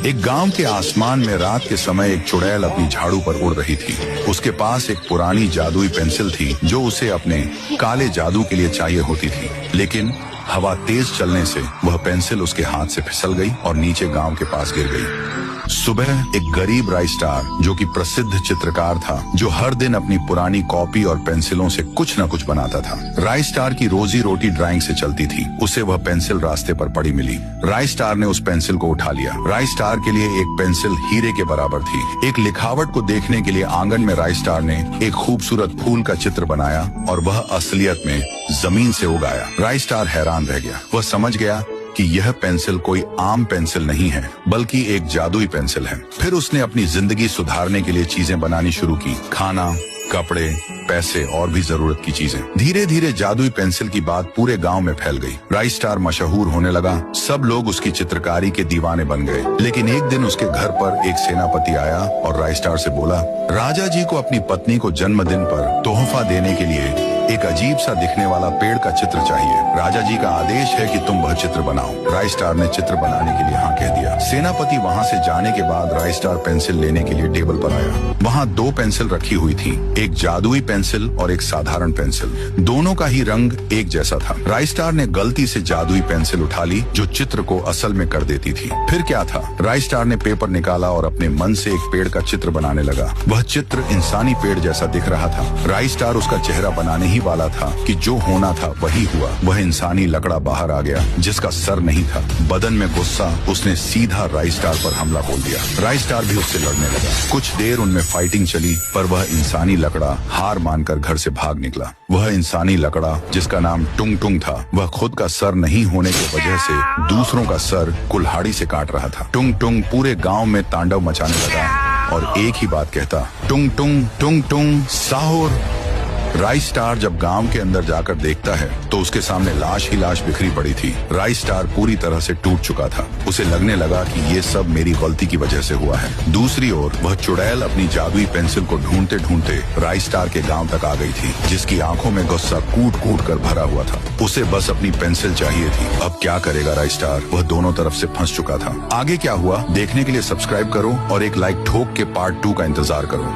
एक गांव के आसमान में रात के समय एक चुड़ैल अपनी झाड़ू पर उड़ रही थी। उसके पास एक पुरानी जादुई पेंसिल थी जो उसे अपने काले जादू के लिए चाहिए होती थी, लेकिन हवा तेज चलने से वह पेंसिल उसके हाथ से फिसल गई और नीचे गांव के पास गिर गई। सुबह एक गरीब राइस्टार जो कि प्रसिद्ध चित्रकार था, जो हर दिन अपनी पुरानी कॉपी और पेंसिलों से कुछ न कुछ बनाता था। राइस्टार की रोजी रोटी ड्राइंग से चलती थी। उसे वह पेंसिल रास्ते पर पड़ी मिली। राइस्टार ने उस पेंसिल को उठा लिया। राइस्टार के लिए एक पेंसिल हीरे के बराबर थी। एक लिखावट को देखने के लिए आंगन में राइस्टार ने एक खूबसूरत फूल का चित्र बनाया और वह असलियत में जमीन से उगाया। राइस्टार हैरान रह गया। वह समझ गया कि यह पेंसिल कोई आम पेंसिल नहीं है, बल्कि एक जादुई पेंसिल है। फिर उसने अपनी जिंदगी सुधारने के लिए चीजें बनानी शुरू की, खाना, कपड़े, पैसे और भी जरूरत की चीजें। धीरे धीरे जादुई पेंसिल की बात पूरे गांव में फैल गई। राइस्टार मशहूर होने लगा। सब लोग उसकी चित्रकारी के दीवाने बन गए। लेकिन एक दिन उसके घर पर एक सेनापति आया और राइस्टार से बोला, राजा जी को अपनी पत्नी को जन्मदिन पर तोहफा देने के लिए एक अजीब सा दिखने वाला पेड़ का चित्र चाहिए। राजा जी का आदेश है कि तुम वह चित्र बनाओ। राइस्टार ने चित्र बनाने के लिए हाँ कह दिया। सेनापति वहाँ से जाने के बाद राइस्टार पेंसिल लेने के लिए टेबल पर आया। वहाँ दो पेंसिल रखी हुई थी, एक जादुई पेंसिल और एक साधारण पेंसिल। दोनों का ही रंग एक जैसा था। राइस्टार ने गलती से जादुई पेंसिल उठा ली जो चित्र को असल में कर देती थी। फिर क्या था, राइस्टार ने पेपर निकाला और अपने मन से एक पेड़ का चित्र बनाने लगा। वह चित्र इंसानी पेड़ जैसा दिख रहा था। राइस्टार उसका चेहरा बनाने ही वाला था कि जो होना था वही हुआ। वह इंसानी लकड़ा बाहर आ गया जिसका सर नहीं था। बदन में गुस्सा उसने सीधा राइस्टार पर हमला बोल दिया। राइस्टार भी उससे लड़ने लगा। कुछ देर उनमें फाइटिंग चली, पर वह इंसानी लकड़ा हार मानकर घर से भाग निकला। वह इंसानी लकड़ा जिसका नाम टुंग टुंग था, वह खुद का सर नहीं होने की वजह से दूसरों का सर कुल्हाड़ी से काट रहा था। टुंग टुंग पूरे गांव में तांडव मचाने लगा और एक ही बात कहता, टुंग टुंग टुंग टुंग साहुर। राइस्टार जब गांव के अंदर जाकर देखता है तो उसके सामने लाश ही लाश बिखरी पड़ी थी। राइस्टार पूरी तरह से टूट चुका था। उसे लगने लगा कि ये सब मेरी गलती की वजह से हुआ है। दूसरी ओर वह चुड़ैल अपनी जादुई पेंसिल को ढूंढते ढूंढते राइस्टार के गांव तक आ गई थी, जिसकी आंखों में गुस्सा कूट कूट कर भरा हुआ था। उसे बस अपनी पेंसिल चाहिए थी। अब क्या करेगा राइस्टार, वह दोनों तरफ से फंस चुका था। आगे क्या हुआ देखने के लिए सब्सक्राइब करो और एक लाइक ठोक के पार्ट 2 का इंतजार करो।